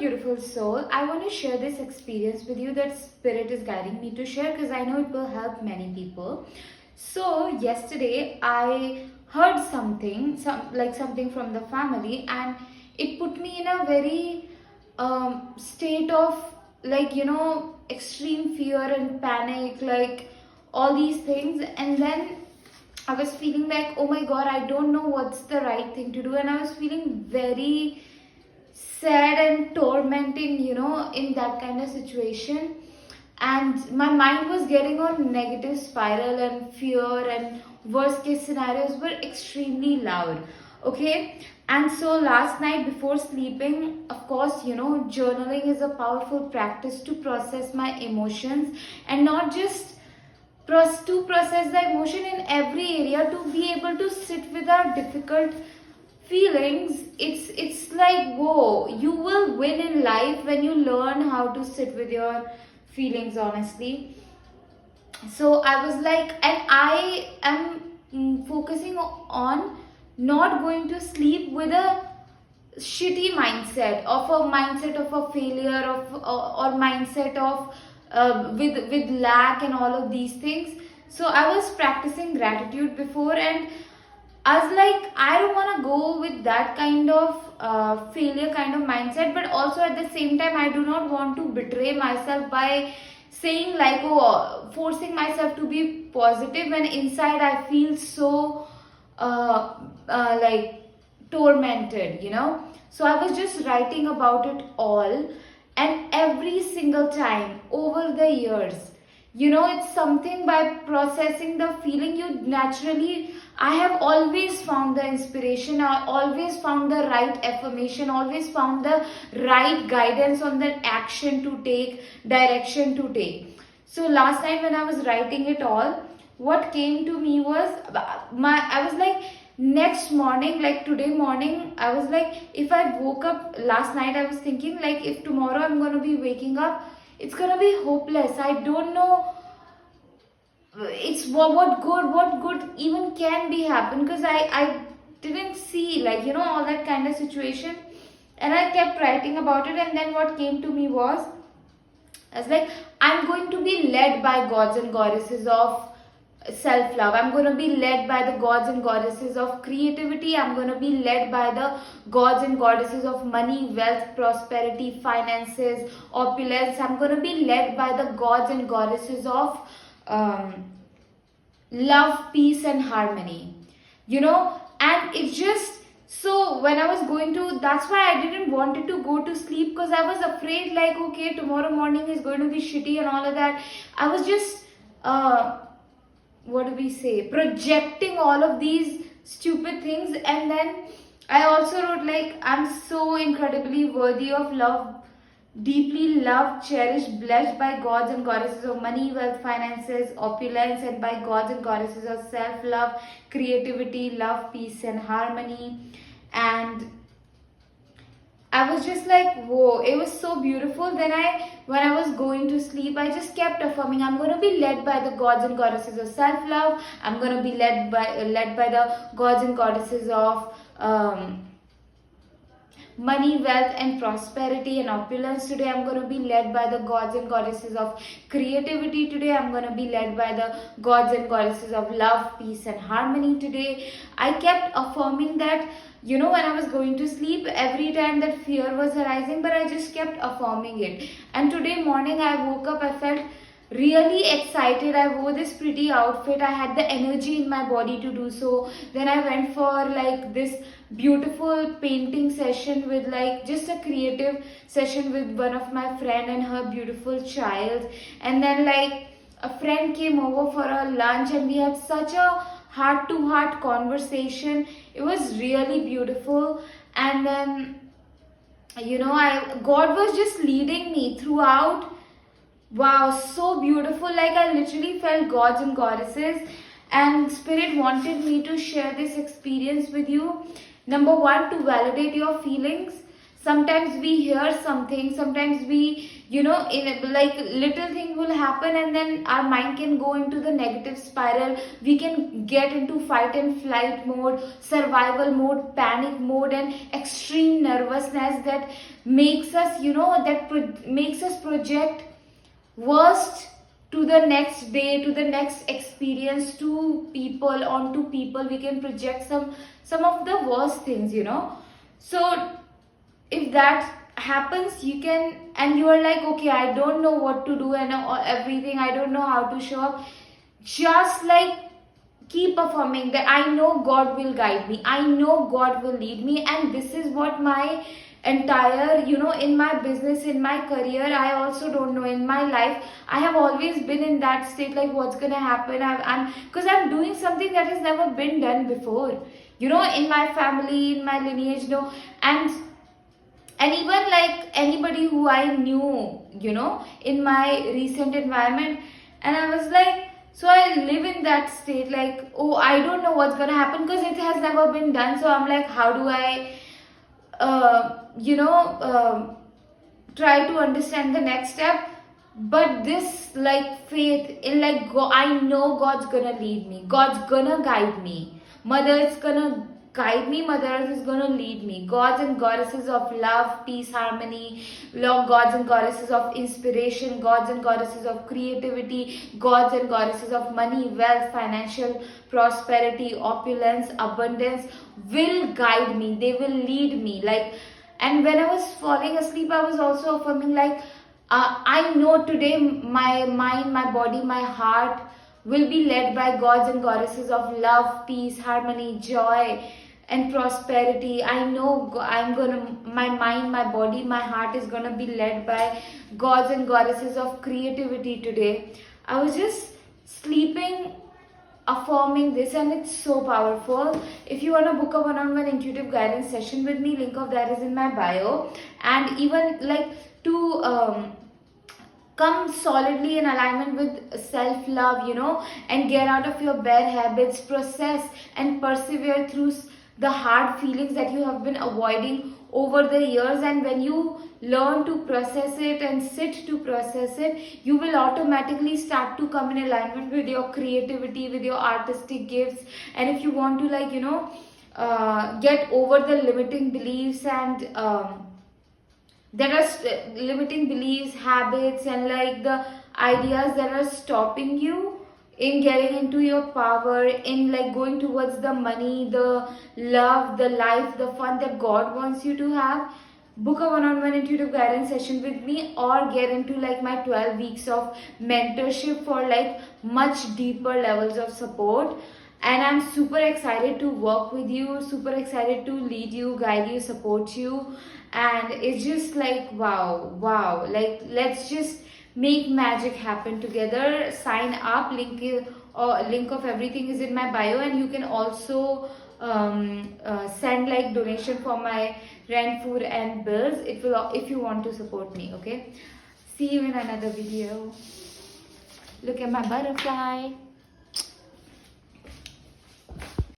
beautiful soul. I want to share this experience with you that Spirit is guiding me to share because I know it will help many people. So yesterday I heard something from the family, and it put me in a very state of extreme fear and panic, like all these things. And then I was feeling like, oh my god, I don't know what's the right thing to do, and I was feeling very sad and tormenting, in that kind of situation. And my mind was getting on negative spiral, and fear and worst case scenarios were extremely loud. Okay, and so last night before sleeping, of course, journaling is a powerful practice to process my emotions, and not just to process the emotion in every area, to be able to sit with our difficult feelings. It's like, whoa, you will win in life when you learn how to sit with your feelings honestly. So I was like, and I am focusing on not going to sleep with a shitty mindset of a failure or mindset of with lack and all of these things. So I was practicing gratitude before, and I was like, I don't want to go with that kind of failure kind of mindset, but also at the same time, I do not want to betray myself by saying like, oh, forcing myself to be positive when inside I feel so like tormented. So I was just writing about it all, and every single time over the years, it's something by processing the feeling you naturally. I have always found the inspiration, I always found the right affirmation, always found the right guidance on the action to take, direction to take. So last night when I was writing it all, what came to me was I was like, next morning, like today morning, I was like, if I woke up last night, I was thinking like, if tomorrow I'm going to be waking up, it's going to be hopeless. I don't know it's what good even can be happen, because I didn't see like all that kind of situation. And I kept writing about it, and then what came to me was, I was like, I'm going to be led by gods and goddesses of self-love. I'm going to be led by the gods and goddesses of creativity. I'm going to be led by the gods and goddesses of money, wealth, prosperity, finances, opulence. I'm going to be led by the gods and goddesses of love, peace and harmony. And it just, so when I was going to, that's why I didn't wanted to go to sleep, because I was afraid like, okay, tomorrow morning is going to be shitty and all of that. I was just what do we say, projecting all of these stupid things. And then I also wrote like, I'm so incredibly worthy of love, deeply loved, cherished, blessed by gods and goddesses of money, wealth, finances, opulence, and by gods and goddesses of self-love, creativity, love, peace and harmony. And I was just like, whoa, it was so beautiful. Then when I was going to sleep, I just kept affirming, I'm going to be led by the gods and goddesses of self-love. I'm going to be led by the gods and goddesses of money, wealth and prosperity and opulence. Today I'm going to be led by the gods and goddesses of creativity. Today I'm going to be led by the gods and goddesses of love, peace and harmony. Today I kept affirming that, when I was going to sleep, every time that fear was arising, but I just kept affirming it. And today morning I woke up, I felt really excited. I wore this pretty outfit, I had the energy in my body to do so. Then I went for like this beautiful painting session with like just a creative session with one of my friend and her beautiful child. And then like a friend came over for a lunch, and we had such a heart to heart conversation. It was really beautiful. And then God was just leading me throughout. Wow, so beautiful. Like I literally felt gods and goddesses, and Spirit wanted me to share this experience with you. Number one, to validate your feelings. sometimes we hear something, sometimes we, in like little thing will happen and then our mind can go into the negative spiral. We can get into fight and flight mode, survival mode, panic mode, and extreme nervousness that makes us, makes us project worst to the next day, to the next experience, to people, onto people. We can project some of the worst things, so if that happens, you can, and you are like, okay, I don't know what to do and everything, I don't know how to show up, just like keep affirming that I know God will guide me, I know God will lead me. And this is what my entire, in my business, in my career, I also don't know, in my life, I have always been in that state, like what's gonna happen. I'm because I'm doing something that has never been done before, in my family, in my lineage, and even like anybody who I knew, in my recent environment. And I was like, so I live in that state, like, oh, I don't know what's gonna happen because it has never been done. So I'm like, how do I, try to understand the next step? But this like faith in like God, I know God's gonna lead me, God's gonna guide me, Mother is gonna guide me, Mother Earth is gonna lead me. Gods and goddesses of love, peace, harmony, love, gods and goddesses of inspiration, gods and goddesses of creativity, gods and goddesses of money, wealth, financial prosperity, opulence, abundance will guide me. They will lead me. Like, and when I was falling asleep, I was also affirming like, I know today my mind, my body, my heart will be led by gods and goddesses of love, peace, harmony, joy, and prosperity. I know my mind, my body, my heart is gonna be led by gods and goddesses of creativity today. I was just sleeping affirming this, and it's so powerful. If you want to book a one-on-one intuitive guidance session with me, link of that is in my bio. And even like to come solidly in alignment with self-love, and get out of your bad habits, process and persevere through the hard feelings that you have been avoiding over the years. And when you learn to process it and sit to process it, you will automatically start to come in alignment with your creativity, with your artistic gifts. And if you want to like, get over the limiting beliefs and there are limiting beliefs, habits, and like the ideas that are stopping you in getting into your power, in like going towards the money, the love, the life, the fun that God wants you to have, book a one-on-one intuitive guidance session with me, or get into like my 12 weeks of mentorship for like much deeper levels of support. And I'm super excited to work with you, super excited to lead you, guide you, support you. And it's just like wow, like let's just make magic happen together. Sign up, link of everything is in my bio. And you can also send like donation for my rent, food and bills, if you want to support me. Okay, see you in another video. Look at my butterfly.